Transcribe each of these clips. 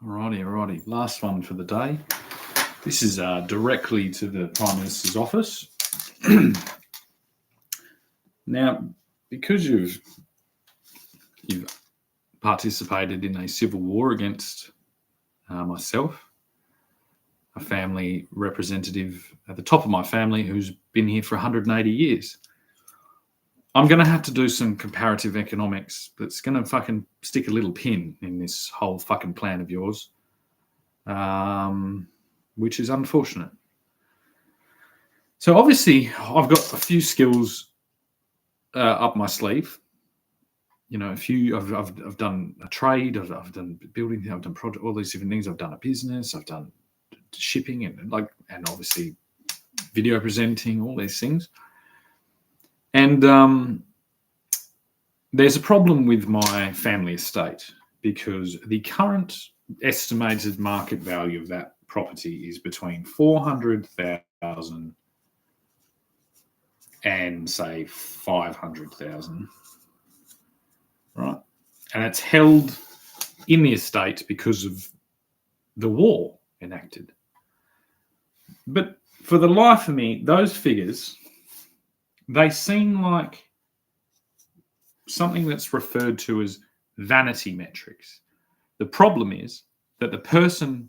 Alrighty. Last one for the day. This is directly to the Prime Minister's office. Now, because you've participated in a civil war against myself, a family representative at the top of my family who's been here for 180 years, I'm going to have to do some comparative economics that's going to fucking stick a little pin in this whole fucking plan of yours, which is unfortunate. So obviously, I've got a few skills up my sleeve. You know, I've done a trade, I've done building, I've done project, all these different things. I've done a business, I've done shipping, and obviously video presenting, all these things. And there's a problem with my family estate because the current estimated market value of that property is between 400,000 and say 500,000, right? And it's held in the estate because of the war enacted. But for the life of me, those figures, they seem like something that's referred to as vanity metrics. The problem is that the person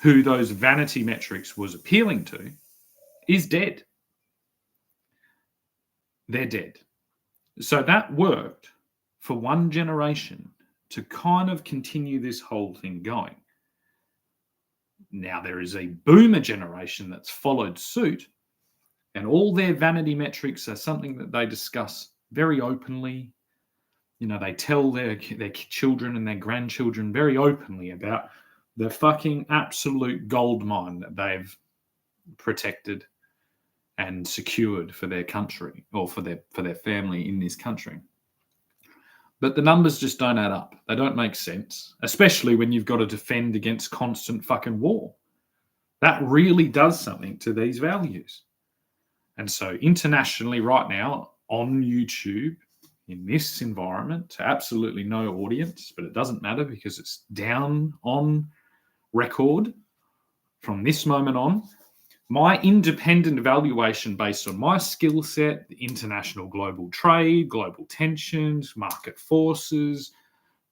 who those vanity metrics was appealing to is dead. They're dead. So that worked for one generation to kind of continue this whole thing going. Now there is a boomer generation that's followed suit, and all their vanity metrics are something that they discuss very openly. You know, they tell their children and their grandchildren very openly about the fucking absolute gold mine that they've protected and secured for their country or for their family in this country. But the numbers just don't add up. They don't make sense, especially when you've got to defend against constant fucking war. That really does something to these values. And so internationally right now on YouTube, in this environment, to absolutely no audience, but it doesn't matter because it's down on record from this moment on, my independent evaluation based on my skill set, the international global trade, global tensions, market forces,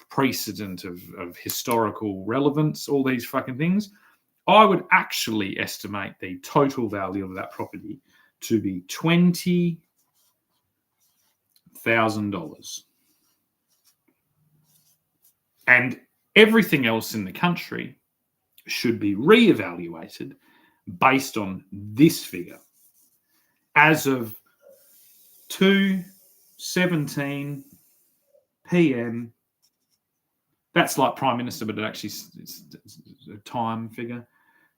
precedent of historical relevance, all these fucking things, I would actually estimate the total value of that property to be $20,000. And everything else in the country should be reevaluated based on this figure. As of 2:17 p.m., that's like Prime Minister, but it's a time figure.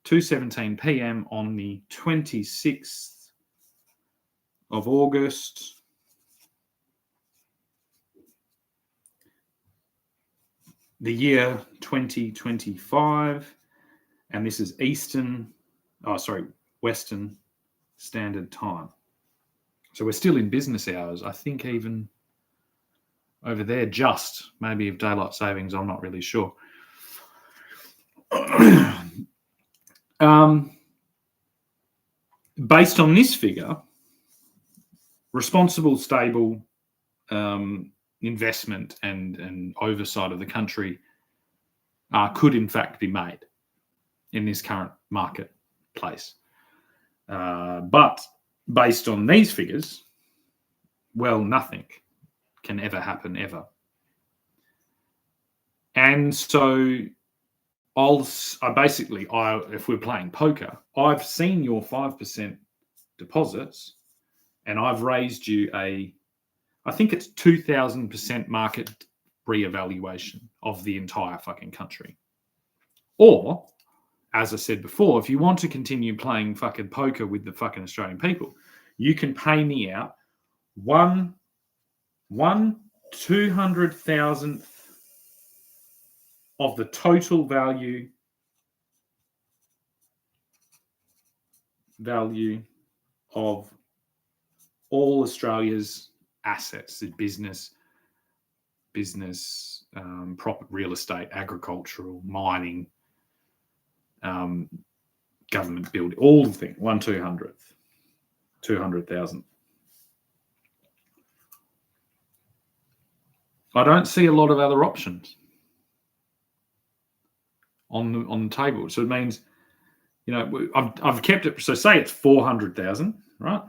2:17 p.m. on the 26th of August, the year 2025, and this is Western Standard Time. So we're still in business hours. I think even over there, just maybe of daylight savings, I'm not really sure. Based on this figure, responsible, stable investment and oversight of the country could in fact be made in this current marketplace. But based on these figures, well, nothing can ever happen ever. And so if we're playing poker, I've seen your 5% deposits and I've raised you I think it's 2,000% market reevaluation of the entire fucking country. Or, as I said before, if you want to continue playing fucking poker with the fucking Australian people, you can pay me out one 200,000th of the total value of all Australia's assets, the business, business, proper real estate, agricultural, mining, government building, all the things. 1/200th, 200,000. I don't see a lot of other options on the table. So it means, I've kept it. So say it's 400,000, right?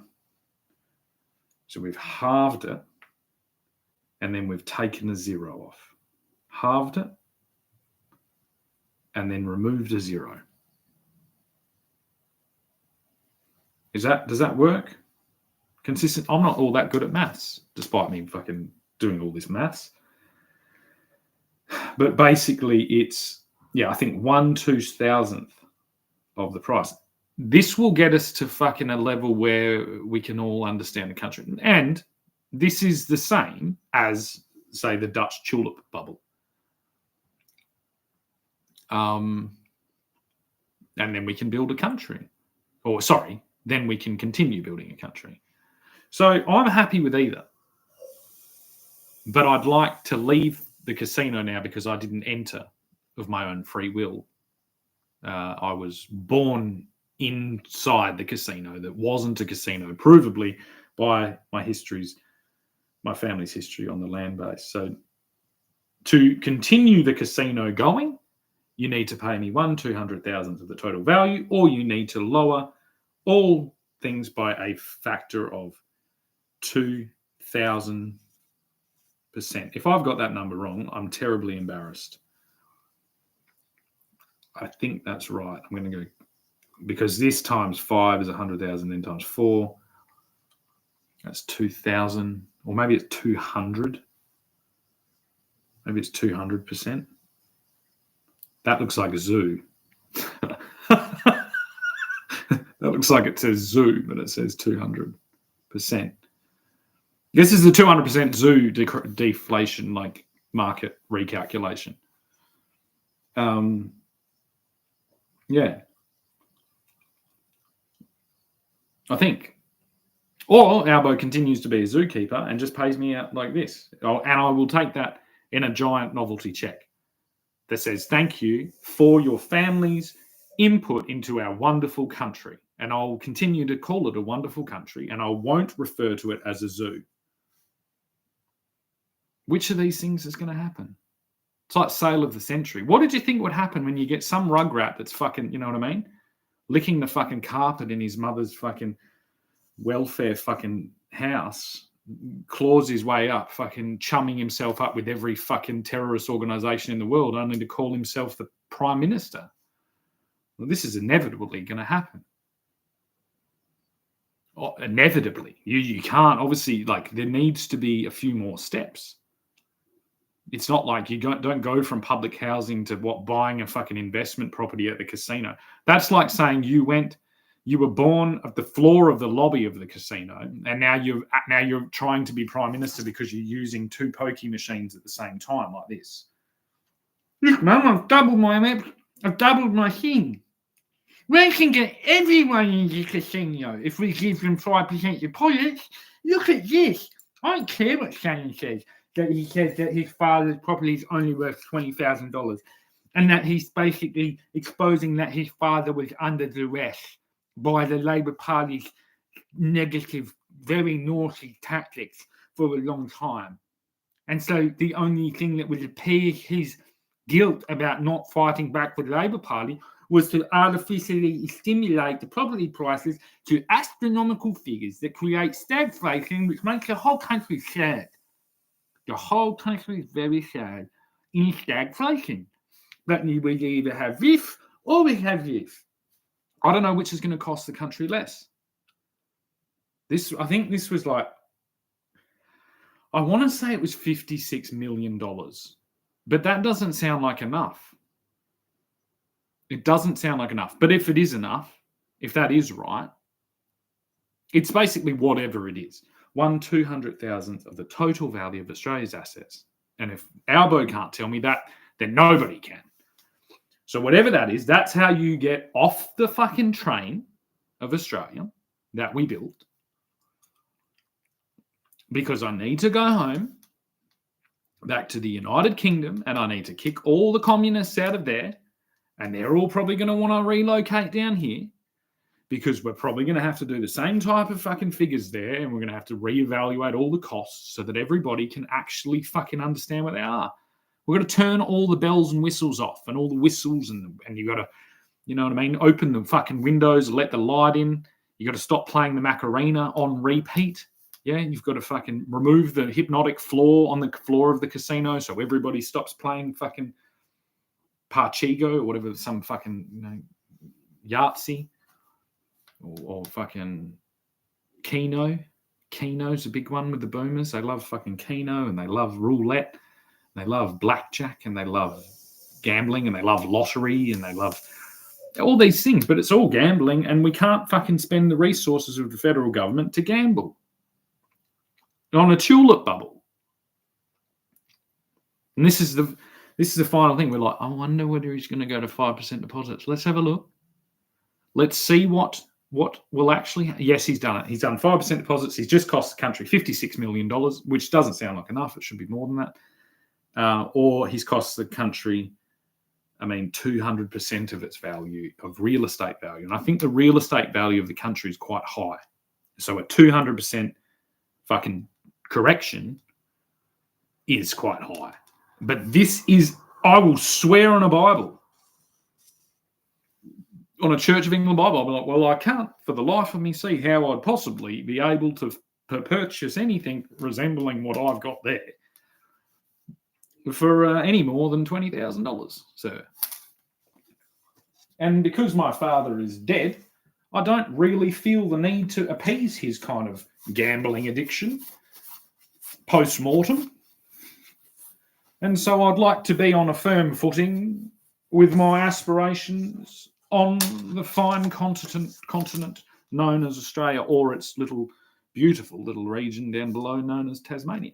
So we've halved it, and then we've taken a zero off. Halved it, and then removed a zero. Does that work? Consistent. I'm not all that good at maths, despite me fucking doing all this maths. But basically, it's, I think 1/2000th of the price. This will get us to fucking a level where we can all understand the country. And this is the same as, say, the Dutch tulip bubble. And then we can build a country. Or, sorry, then we can continue building a country. So I'm happy with either. But I'd like to leave the casino now because I didn't enter of my own free will. I was born inside the casino that wasn't a casino, provably by my family's history on the land base. So to continue the casino going, you need to pay me 1/200,000th of the total value, or you need to lower all things by a factor of 2,000%. If I've got that number wrong, I'm terribly embarrassed. I think that's right. I'm going to go, because this times 5 is 100,000, then times 4. That's 2,000, or maybe it's 200. Maybe it's 200%. That looks like a zoo. That looks like it says zoo, but it says 200%. This is the 200% zoo deflation, like market recalculation. Yeah. I think. Or Albo continues to be a zookeeper and just pays me out like this. And I will take that in a giant novelty check that says, thank you for your family's input into our wonderful country. And I'll continue to call it a wonderful country, and I won't refer to it as a zoo. Which of these things is going to happen? It's like sale of the century. What did you think would happen when you get some rugrat that's fucking, you know what I mean? Licking the fucking carpet in his mother's fucking welfare fucking house, claws his way up, fucking chumming himself up with every fucking terrorist organization in the world, only to call himself the prime minister. Well, this is inevitably going to happen. Inevitably. You can't, obviously, like, there needs to be a few more steps. It's not like you don't go from public housing to buying a fucking investment property at the casino. That's like saying you were born at the floor of the lobby of the casino, and now you're trying to be prime minister because you're using 2 pokey machines at the same time, like this. Look, Mum, I've doubled my thing. We can get everyone in the casino if we give them 5% deposits. Look at this. I don't care what Shannon says. That he says that his father's property is only worth $20,000, and that he's basically exposing that his father was under duress by the Labour Party's negative, very naughty tactics for a long time. And so the only thing that would appease his guilt about not fighting back with the Labour Party was to artificially stimulate the property prices to astronomical figures that create stagflation, which makes the whole country sad. The whole country is very sad in stagflation. But we either have this or we have this. I don't know which is going to cost the country less. I think this was like, I want to say it was $56 million. But that doesn't sound like enough. It doesn't sound like enough. But if it is enough, if that is right, it's basically whatever it is. 1/200,000th of the total value of Australia's assets. And if Albo can't tell me that, then nobody can. So whatever that is, that's how you get off the fucking train of Australia that we built. Because I need to go home. back to the United Kingdom, and I need to kick all the communists out of there, and they're all probably going to want to relocate down here, because we're probably going to have to do the same type of fucking figures there, and we're going to have to reevaluate all the costs so that everybody can actually fucking understand what they are. We're going to turn all the bells and whistles off, and all the whistles, and you got to, you know what I mean, open the fucking windows, let the light in. You got to stop playing the Macarena on repeat. Yeah, you've got to fucking remove the hypnotic floor on the floor of the casino so everybody stops playing fucking Parchigo or whatever, some fucking, you know, Yahtzee or fucking Keno. Keno's a big one with the boomers. They love fucking Keno, and they love roulette. They love blackjack, and they love gambling, and they love lottery, and they love all these things. But it's all gambling, and we can't fucking spend the resources of the federal government to gamble on a tulip bubble. And this is the final thing. We're like, I wonder whether he's going to go to 5% deposits. Let's have a look. Let's see what will actually. Yes, he's done it. He's done 5% deposits. He's just cost the country $56 million, which doesn't sound like enough. It should be more than that. Or he's cost the country, 200% of its value, of real estate value. And I think the real estate value of the country is quite high. So a 200% fucking correction is quite high. But this is, I will swear on a Bible, on a Church of England Bible, I'll be like, well, I can't for the life of me see how I'd possibly be able to purchase anything resembling what I've got there for any more than $20,000, sir. And because my father is dead, I don't really feel the need to appease his kind of gambling addiction post-mortem. And so I'd like to be on a firm footing with my aspirations on the fine continent known as Australia, or its little beautiful little region down below known as Tasmania.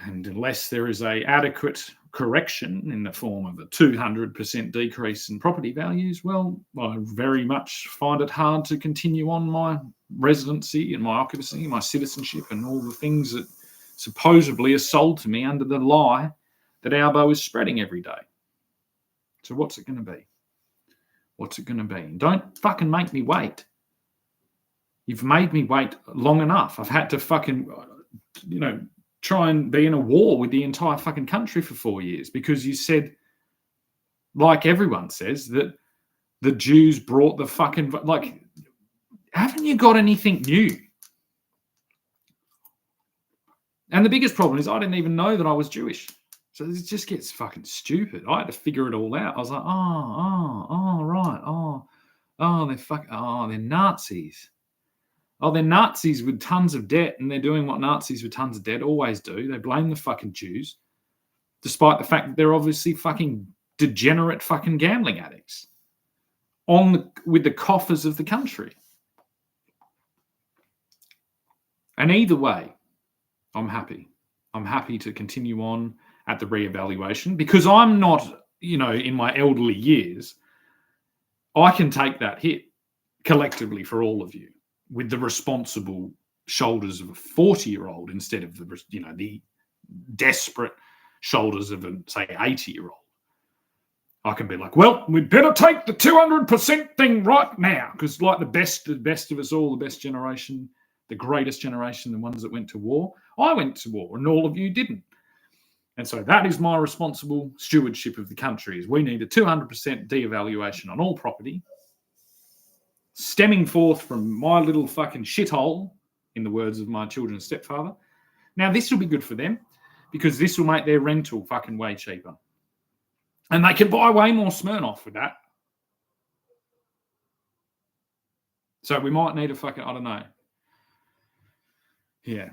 And unless there is an adequate correction in the form of a 200% decrease in property values, well, I very much find it hard to continue on my residency and my occupancy, my citizenship, and all the things that supposedly are sold to me under the lie that Albo is spreading every day. So what's it going to be? What's it going to be? Don't fucking make me wait. You've made me wait long enough. I've had to fucking, try and be in a war with the entire fucking country for 4 years because you said, like everyone says, that the Jews brought the fucking, haven't you got anything new? And the biggest problem is I didn't even know that I was Jewish. So it just gets fucking stupid. I had to figure it all out. I was like, right. They're Nazis. Oh, they're Nazis with tons of debt, and they're doing what Nazis with tons of debt always do. They blame the fucking Jews, despite the fact that they're obviously fucking degenerate fucking gambling addicts with the coffers of the country. And either way, I'm happy. I'm happy to continue on at the reevaluation because I'm not, in my elderly years, I can take that hit collectively for all of you with the responsible shoulders of a 40-year-old instead of the desperate shoulders of a, say, 80-year-old. I can be like, well, we'd better take the 200% thing right now because like the best of us all, the best generation, the greatest generation, the ones that went to war, I went to war and all of you didn't. And so that is my responsible stewardship of the country is we need a 200% de-evaluation on all property, stemming forth from my little fucking shithole, in the words of my children's stepfather. Now, this will be good for them because this will make their rental fucking way cheaper. And they can buy way more Smirnoff with that. So we might need a fucking, I don't know. Yeah.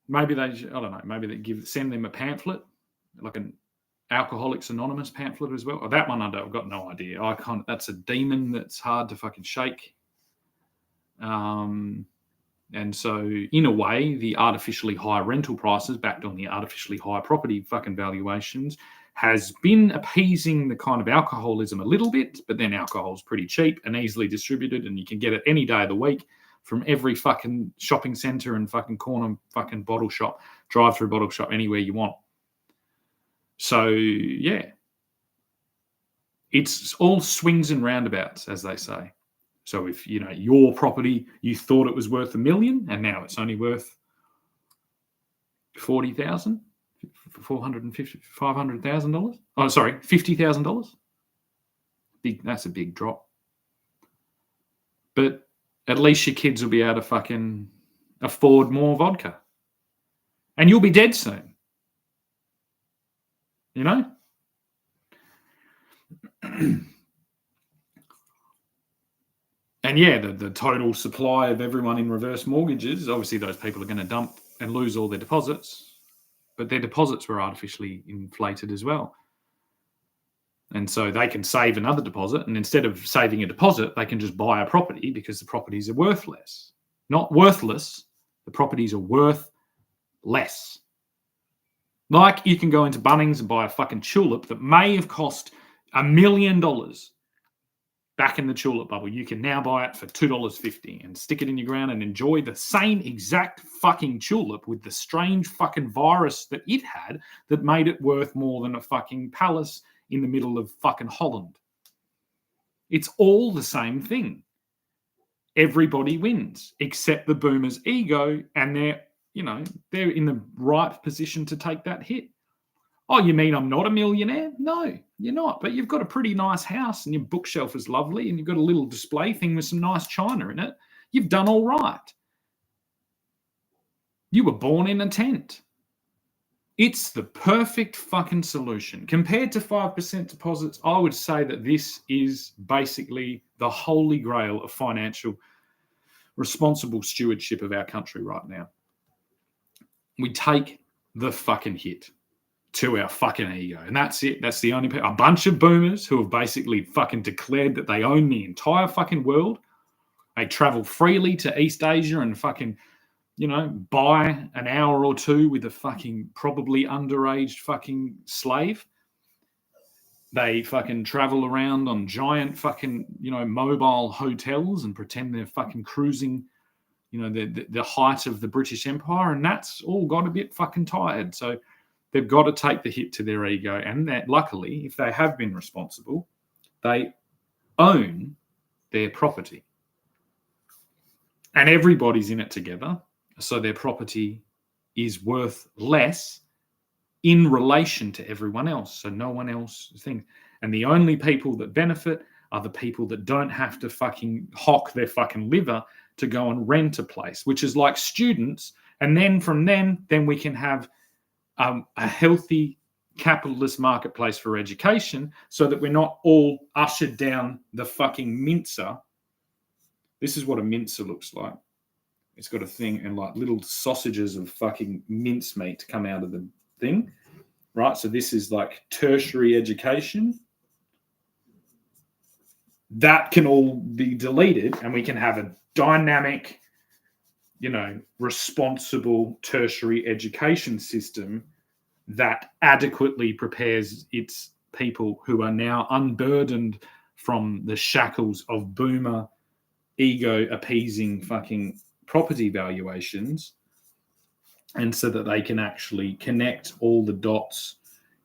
Maybe they send them a pamphlet, like an Alcoholics Anonymous pamphlet as well. Or that one I've got no idea. That's a demon that's hard to fucking shake. And so in a way, the artificially high rental prices backed on the artificially high property fucking valuations has been appeasing the kind of alcoholism a little bit, but then alcohol's pretty cheap and easily distributed and you can get it any day of the week from every fucking shopping centre and fucking corner fucking bottle shop drive-through bottle shop anywhere you want. So, yeah. It's all swings and roundabouts, as they say. So if, your property, you thought it was worth $1 million and now it's only worth $40,000, $500,000. Oh, sorry, $50,000. That's a big drop. But at least your kids will be able to fucking afford more vodka. And you'll be dead soon. And yeah, the total supply of everyone in reverse mortgages, obviously those people are going to dump and lose all their deposits, but their deposits were artificially inflated as well. And so they can save another deposit, and instead of saving a deposit, they can just buy a property because the properties are worth less. Not worthless, the properties are worth less. Like you can go into Bunnings and buy a fucking tulip that may have cost $1 million back in the tulip bubble. You can now buy it for $2.50 and stick it in your ground and enjoy the same exact fucking tulip with the strange fucking virus that it had that made it worth more than a fucking palace in the middle of fucking Holland. It's all the same thing. Everybody wins except the boomer's ego, and they're in the right position to take that hit. Oh, you mean I'm not a millionaire? No, you're not. But you've got a pretty nice house and your bookshelf is lovely and you've got a little display thing with some nice china in it. You've done all right. You were born in a tent. It's the perfect fucking solution. Compared to 5% deposits, I would say that this is basically the holy grail of financial responsible stewardship of our country right now. We take the fucking hit to our fucking ego. And that's it. That's the only people. A bunch of boomers who have basically fucking declared that they own the entire fucking world. They travel freely to East Asia and fucking, buy an hour or two with a fucking probably underage fucking slave. They fucking travel around on giant fucking, mobile hotels and pretend they're fucking cruising, the height of the British Empire. And that's all got a bit fucking tired. So they've got to take the hit to their ego. And that, luckily, if they have been responsible, they own their property. And everybody's in it together. So their property is worth less in relation to everyone else. So no one else thinks. And the only people that benefit are the people that don't have to fucking hock their fucking liver to go and rent a place, which is like students. And then from then we can have a healthy capitalist marketplace for education so that we're not all ushered down the fucking mincer. This is what a mincer looks like. It's got a thing and like little sausages of fucking mincemeat come out of the thing, right? So this is like tertiary education. That can all be deleted and we can have a dynamic, responsible tertiary education system that adequately prepares its people who are now unburdened from the shackles of boomer ego appeasing fucking property valuations, and so that they can actually connect all the dots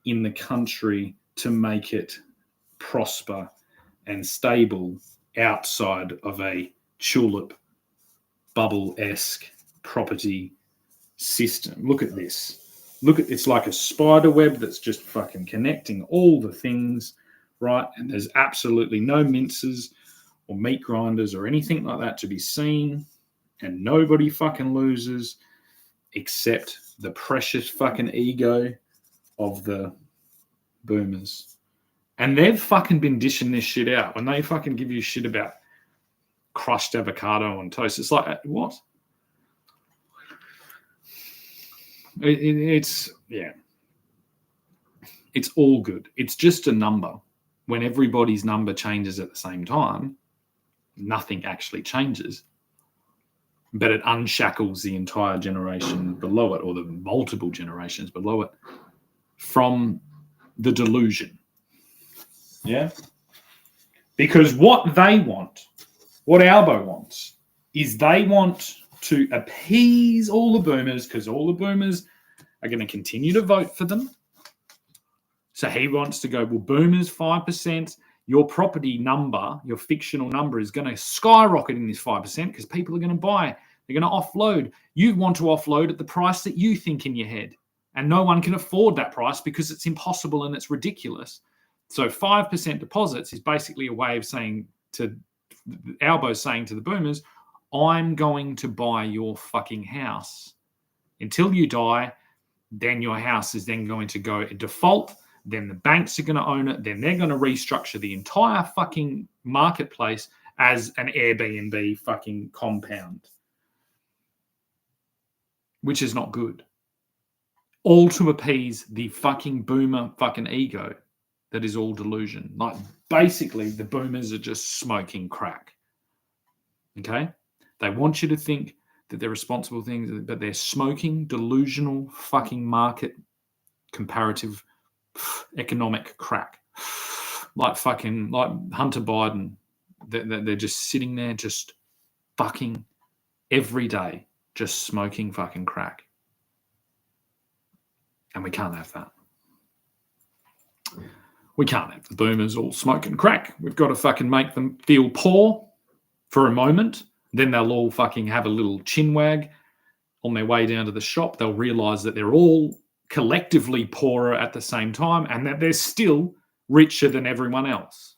in the country to make it prosper and stable outside of a tulip bubble-esque property system. Look at this. It's like a spider web that's just fucking connecting all the things, right? And there's absolutely no mincers or meat grinders or anything like that to be seen. And nobody fucking loses except the precious fucking ego of the boomers. And they've fucking been dishing this shit out. When they fucking give you shit about crushed avocado on toast, it's like, what? It's all good. It's just a number. When everybody's number changes at the same time, nothing actually changes. But it unshackles the entire generation below it, or the multiple generations below it, from the delusion. Yeah? Because what they want, what Albo wants, is they want to appease all the boomers, because all the boomers are going to continue to vote for them. So he wants to go, well, boomers, 5%. Your property number, your fictional number is going to skyrocket in this 5% because people are going to buy. They're going to offload. You want to offload at the price that you think in your head. And no one can afford that price because it's impossible and it's ridiculous. So 5% deposits is basically a way of saying to Albo's saying to the boomers, I'm going to buy your fucking house until you die. Then your house is then going to go default. Then the banks are going to own it. Then they're going to restructure the entire fucking marketplace as an Airbnb fucking compound, which is not good. All to appease the fucking boomer fucking ego that is all delusion. Like, basically, the boomers are just smoking crack. Okay? They want you to think that they're responsible things, but they're smoking delusional fucking market comparative economic crack. Like Hunter Biden. They're just sitting there just fucking every day, just smoking fucking crack. And we can't have that. We can't have the boomers all smoking crack. We've got to fucking make them feel poor for a moment. Then they'll all fucking have a little chin wag on their way down to the shop. They'll realise that they're all collectively poorer at the same time and that they're still richer than everyone else.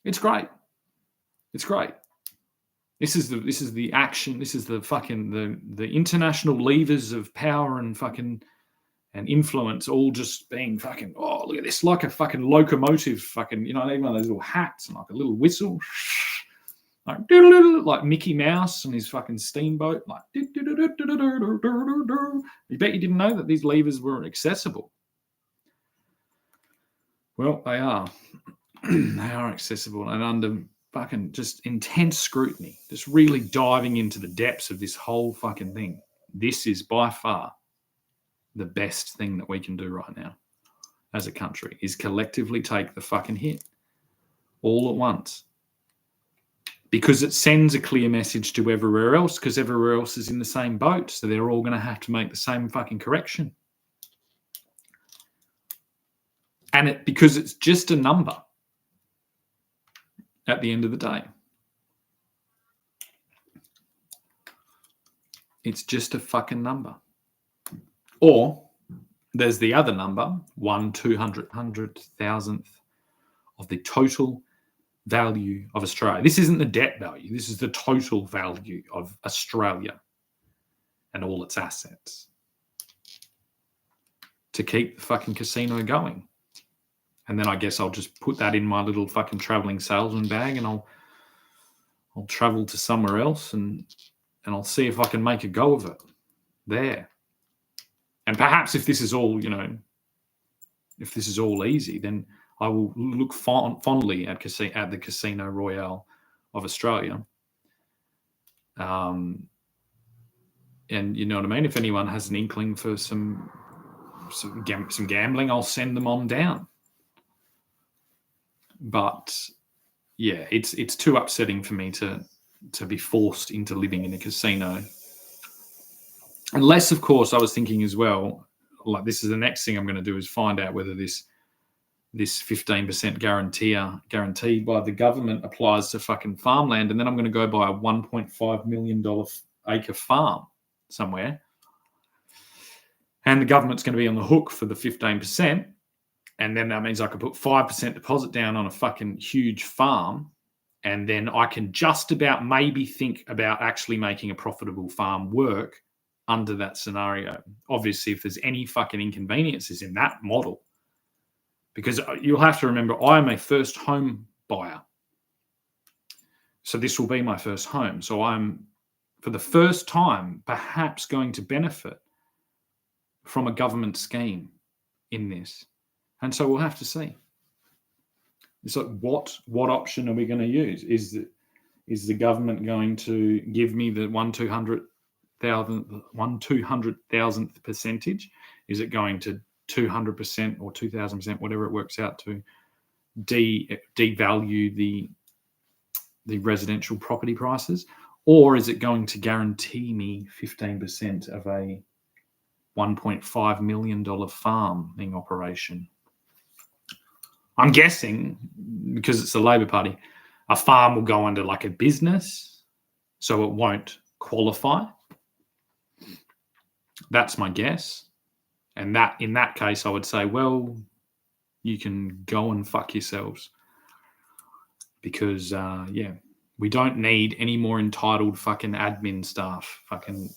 It's great. It's great. This is the action. This is the fucking the international levers of power and fucking and influence all just being fucking, oh, look at this, like a fucking locomotive, fucking, you know, even one of those little hats and like a little whistle, like Mickey Mouse and his fucking steamboat, like, you bet you didn't know that these levers were accessible. Well, they are. They are accessible and under fucking just intense scrutiny, just really diving into the depths of this whole fucking thing. This is by far the best thing that we can do right now as a country, is collectively take the fucking hit all at once, because it sends a clear message to everywhere else, because everywhere else is in the same boat, so they're all going to have to make the same fucking correction. And because it's just a number at the end of the day. It's just a fucking number. Or there's the other number, 1/200,000th of the total value of Australia. This isn't the debt value. This is the total value of Australia and all its assets to keep the fucking casino going. And then I guess I'll just put that in my little fucking traveling salesman bag and I'll travel to somewhere else and I'll see if I can make a go of it there. And perhaps if this is all, if this is all easy, then I will look fondly at the Casino Royale of Australia. And you know what I mean? If anyone has an inkling for some gambling, I'll send them on down. But yeah, it's too upsetting for me to be forced into living in a casino. Unless, of course, I was thinking as well, like this is the next thing I'm going to do is find out whether this 15% guarantee by the government applies to fucking farmland, and then I'm going to go buy a $1.5 million acre farm somewhere, and the government's going to be on the hook for the 15%, and then that means I could put 5% deposit down on a fucking huge farm, and then I can just about maybe think about actually making a profitable farm work under that scenario. Obviously, if there's any fucking inconveniences in that model, because you'll have to remember, I am a first home buyer. So this will be my first home. So I'm, for the first time, perhaps going to benefit from a government scheme in this. And so we'll have to see. It's like, what option are we going to use? Is the government going to give me the 1/200,000th percentage? Is it going to 200% or 2,000%, whatever it works out to, devalue the residential property prices? Or is it going to guarantee me 15% of a $1.5 million farming operation. I'm guessing, because it's the Labor Party, a farm will go under like a business, so it won't qualify. That's my guess. And that, in that case, I would say, well, you can go and fuck yourselves. Because, we don't need any more entitled fucking admin staff fucking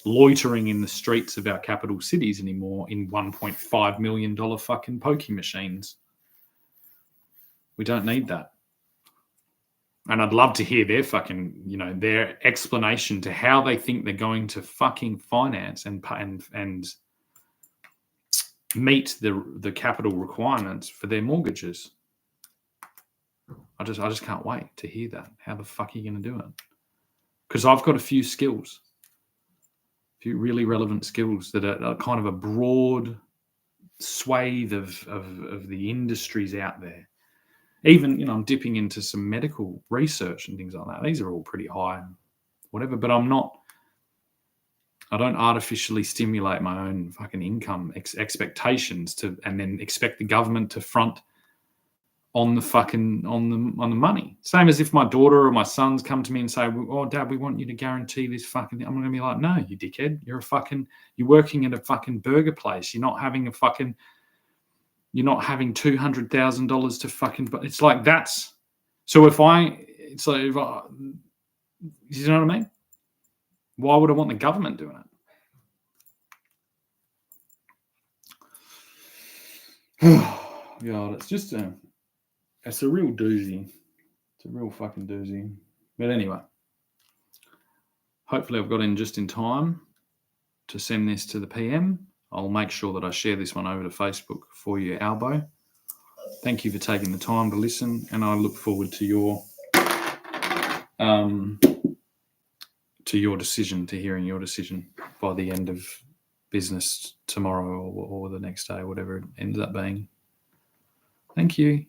loitering in the streets of our capital cities anymore in $1.5 million fucking pokey machines. We don't need that. And I'd love to hear their fucking, their explanation to how they think they're going to fucking finance and meet the capital requirements for their mortgages. I just can't wait to hear that. How the fuck are you going to do it? Because I've got a few skills, a few really relevant skills that are kind of a broad swathe of the industries out there. Even, I'm dipping into some medical research and things like that. These are all pretty high, whatever, but I don't artificially stimulate my own fucking income expectations and then expect the government to front on the money. Same as if my daughter or my sons come to me and say, "Oh, Dad, we want you to guarantee this fucking thing." I'm going to be like, "No, you dickhead. You're working at a fucking burger place. You're not having $200,000 to fucking." But it's like that's. So you know what I mean? Why would I want the government doing it? God, it's a real doozy. It's a real fucking doozy. But anyway, hopefully I've got in just in time to send this to the PM. I'll make sure that I share this one over to Facebook for you, Albo. Thank you for taking the time to listen, and I look forward to your decision, to hearing your decision by the end of business tomorrow or the next day, whatever it ends up being. Thank you.